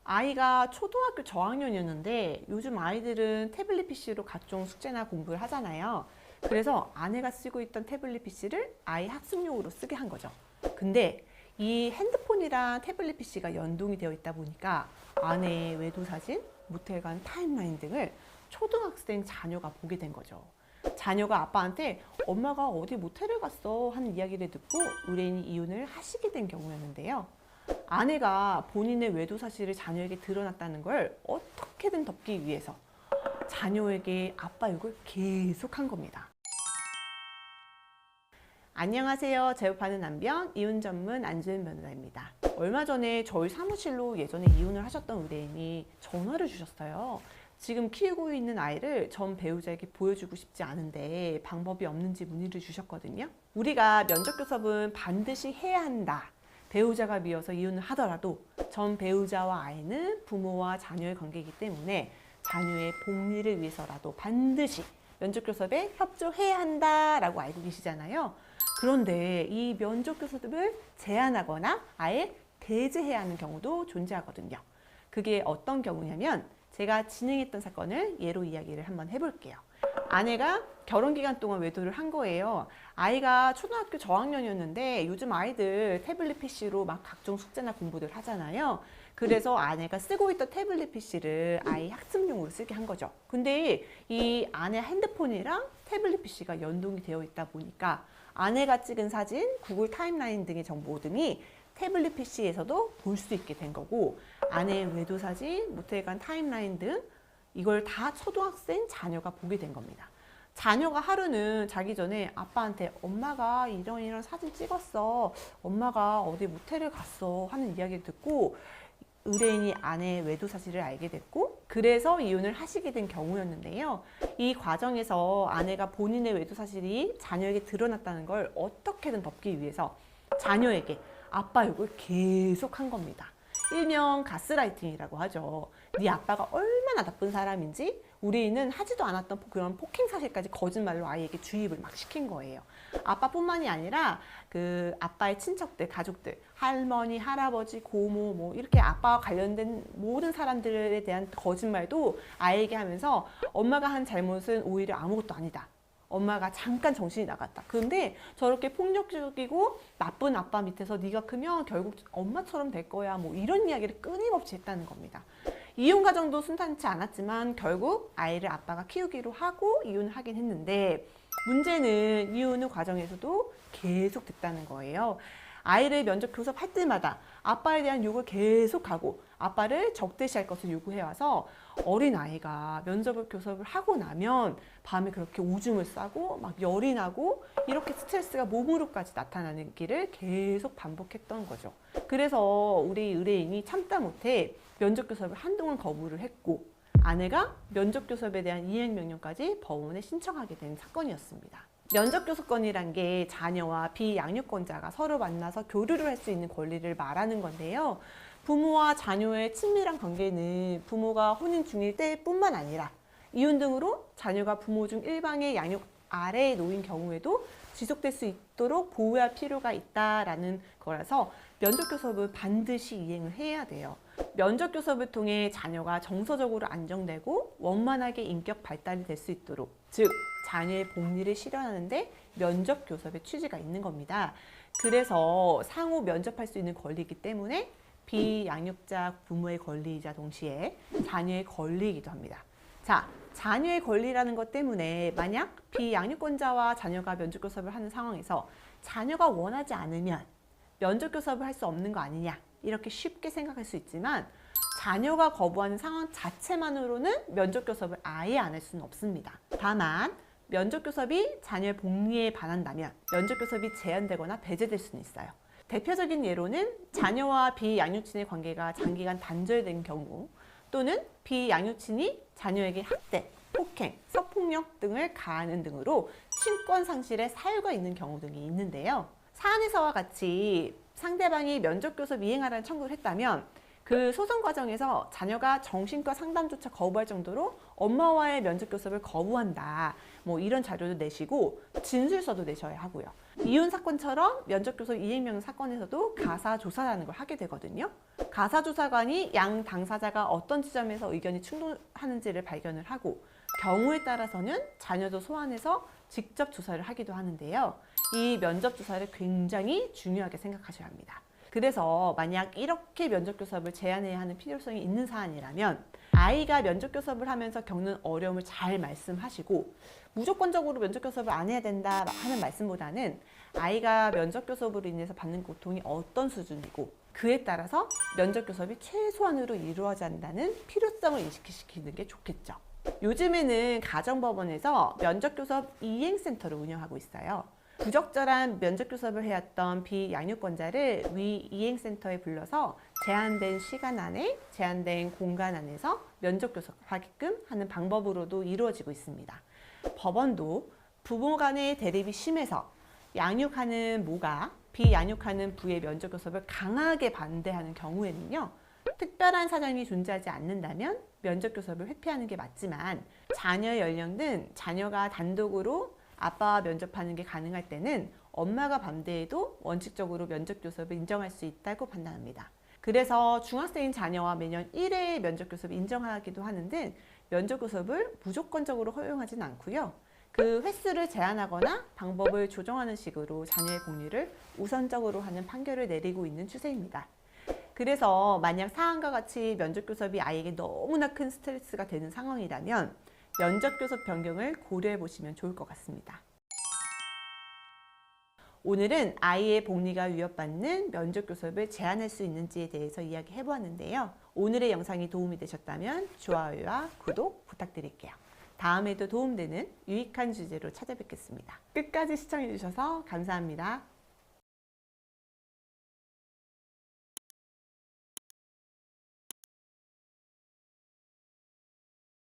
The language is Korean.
아이가 초등학교 저학년이었는데 요즘 아이들은 태블릿 PC로 각종 숙제나 공부를 하잖아요. 그래서 아내가 쓰고 있던 태블릿 PC를 아이 학습용으로 쓰게 한 거죠. 근데 이 핸드폰이랑 태블릿 PC가 연동이 되어 있다 보니까 아내의 외도 사진, 모텔 간 타임라인 등을 초등학생 자녀가 보게 된 거죠. 자녀가 아빠한테 엄마가 어디 모텔을 갔어 하는 이야기를 듣고 의뢰인이 이혼을 하시게 된 경우였는데요. 아내가 본인의 외도 사실을 자녀에게 드러났다는 걸 어떻게든 덮기 위해서 자녀에게 아빠 욕을 계속한 겁니다. 안녕하세요. 제업하는 남편 이혼 전문 안주현 변호사입니다. 얼마 전에 저희 사무실로 예전에 이혼을 하셨던 의뢰인이 전화를 주셨어요. 지금 키우고 있는 아이를 전 배우자에게 보여주고 싶지 않은데 방법이 없는지 문의를 주셨거든요. 우리가 면접 교섭은 반드시 해야 한다. 배우자가 미워서 이혼을 하더라도 전 배우자와 아이는 부모와 자녀의 관계이기 때문에 자녀의 복리를 위해서라도 반드시 면접 교섭에 협조해야 한다라고 알고 계시잖아요. 그런데 이 면접 교섭을 제한하거나 아예 배제해야 하는 경우도 존재하거든요. 그게 어떤 경우냐면 제가 진행했던 사건을 예로 이야기를 한번 해볼게요. 아내가 결혼 기간 동안 외도를 한 거예요. 아이가 초등학교 저학년이었는데 요즘 아이들 태블릿 PC로 막 각종 숙제나 공부들 하잖아요. 그래서 아내가 쓰고 있던 태블릿 PC를 아이 학습용으로 쓰게 한 거죠. 근데 이 아내 핸드폰이랑 태블릿 PC가 연동이 되어 있다 보니까 아내가 찍은 사진, 구글 타임라인 등의 정보 등이 태블릿 PC에서도 볼 수 있게 된 거고, 아내의 외도 사진, 모텔 간 타임라인 등 이걸 다 초등학생 자녀가 보게 된 겁니다. 자녀가 하루는 자기 전에 아빠한테 엄마가 이런 사진 찍었어. 엄마가 어디 모텔을 갔어. 하는 이야기를 듣고 의뢰인이 아내의 외도 사실을 알게 됐고 그래서 이혼을 하시게 된 경우였는데요. 이 과정에서 아내가 본인의 외도 사실이 자녀에게 드러났다는 걸 어떻게든 덮기 위해서 자녀에게 아빠 욕을 계속 한 겁니다. 일명 가스라이팅이라고 하죠. 네 아빠가 얼마나 나쁜 사람인지 우리는 하지도 않았던 그런 폭행 사실까지 거짓말로 아이에게 주입을 막 시킨 거예요. 아빠뿐만이 아니라 그 아빠의 친척들, 가족들, 할머니, 할아버지, 고모 뭐 이렇게 아빠와 관련된 모든 사람들에 대한 거짓말도 아이에게 하면서 엄마가 한 잘못은 오히려 아무것도 아니다. 엄마가 잠깐 정신이 나갔다. 그런데 저렇게 폭력적이고 나쁜 아빠 밑에서 네가 크면 결국 엄마처럼 될 거야. 뭐 이런 이야기를 끊임없이 했다는 겁니다. 이혼 과정도 순탄치 않았지만 결국 아이를 아빠가 키우기로 하고 이혼을 하긴 했는데 문제는 이혼 후 과정에서도 계속 됐다는 거예요. 아이를 면접 교섭할 때마다 아빠에 대한 욕을 계속하고 아빠를 적대시할 것을 요구해와서 어린 아이가 면접 교섭을 하고 나면 밤에 그렇게 오줌을 싸고 막 열이 나고 이렇게 스트레스가 몸으로까지 나타나는 길을 계속 반복했던 거죠. 그래서 우리 의뢰인이 참다 못해 면접 교섭을 한동안 거부를 했고 아내가 면접 교섭에 대한 이행명령까지 법원에 신청하게 된 사건이었습니다. 면접 교섭권이란 게 자녀와 비양육권자가 서로 만나서 교류를 할 수 있는 권리를 말하는 건데요. 부모와 자녀의 친밀한 관계는 부모가 혼인 중일 때뿐만 아니라 이혼 등으로 자녀가 부모 중 일방의 양육 아래에 놓인 경우에도 지속될 수 있도록 보호할 필요가 있다라는 거라서 면접 교섭은 반드시 이행을 해야 돼요. 면접 교섭을 통해 자녀가 정서적으로 안정되고 원만하게 인격 발달이 될 수 있도록, 즉 자녀의 복리를 실현하는데 면접 교섭의 취지가 있는 겁니다. 그래서 상호 면접할 수 있는 권리이기 때문에 비양육자 부모의 권리이자 동시에 자녀의 권리이기도 합니다. 자, 자녀의 권리라는 것 때문에 만약 비양육권자와 자녀가 면접 교섭을 하는 상황에서 자녀가 원하지 않으면 면접 교섭을 할 수 없는 거 아니냐 이렇게 쉽게 생각할 수 있지만 자녀가 거부하는 상황 자체만으로는 면접 교섭을 아예 안 할 수는 없습니다. 다만 면접 교섭이 자녀의 복리에 반한다면 면접 교섭이 제한되거나 배제될 수는 있어요. 대표적인 예로는 자녀와 비양육친의 관계가 장기간 단절된 경우 또는 비양육친이 자녀에게 학대, 폭행, 성폭력 등을 가하는 등으로 친권 상실의 사유가 있는 경우 등이 있는데요. 사안에서와 같이 상대방이 면접 교섭 이행하라는 청구를 했다면 그 소송 과정에서 자녀가 정신과 상담조차 거부할 정도로 엄마와의 면접 교섭을 거부한다. 뭐 이런 자료도 내시고 진술서도 내셔야 하고요. 이혼 사건처럼 면접 교섭 이행명 사건에서도 가사 조사라는 걸 하게 되거든요. 가사 조사관이 양 당사자가 어떤 지점에서 의견이 충돌하는지를 발견을 하고 경우에 따라서는 자녀도 소환해서 직접 조사를 하기도 하는데요. 이 면접 조사를 굉장히 중요하게 생각하셔야 합니다. 그래서 만약 이렇게 면접 교섭을 제한해야 하는 필요성이 있는 사안이라면 아이가 면접 교섭을 하면서 겪는 어려움을 잘 말씀하시고 무조건적으로 면접 교섭을 안 해야 된다 하는 말씀보다는 아이가 면접 교섭으로 인해서 받는 고통이 어떤 수준이고 그에 따라서 면접 교섭이 최소한으로 이루어져야 한다는 필요성을 인식시키는 게 좋겠죠. 요즘에는 가정법원에서 면접교섭 이행센터를 운영하고 있어요. 부적절한 면접교섭을 해왔던 비양육권자를 위 이행센터에 불러서 제한된 시간 안에 제한된 공간 안에서 면접교섭하게끔 하는 방법으로도 이루어지고 있습니다. 법원도 부부 간의 대립이 심해서 양육하는 모가 비양육하는 부의 면접교섭을 강하게 반대하는 경우에는요. 특별한 사정이 존재하지 않는다면 면접교섭을 회피하는 게 맞지만 자녀의 연령 등 자녀가 단독으로 아빠와 면접하는 게 가능할 때는 엄마가 반대해도 원칙적으로 면접교섭을 인정할 수 있다고 판단합니다. 그래서 중학생인 자녀와 매년 1회의 면접교섭을 인정하기도 하는 등 면접교섭을 무조건적으로 허용하진 않고요. 그 횟수를 제한하거나 방법을 조정하는 식으로 자녀의 공유를 우선적으로 하는 판결을 내리고 있는 추세입니다. 그래서 만약 사안과 같이 면접교섭이 아이에게 너무나 큰 스트레스가 되는 상황이라면 면접교섭 변경을 고려해 보시면 좋을 것 같습니다. 오늘은 아이의 복리가 위협받는 면접교섭을 제한할 수 있는지에 대해서 이야기해 보았는데요. 오늘의 영상이 도움이 되셨다면 좋아요와 구독 부탁드릴게요. 다음에도 도움되는 유익한 주제로 찾아뵙겠습니다. 끝까지 시청해 주셔서 감사합니다.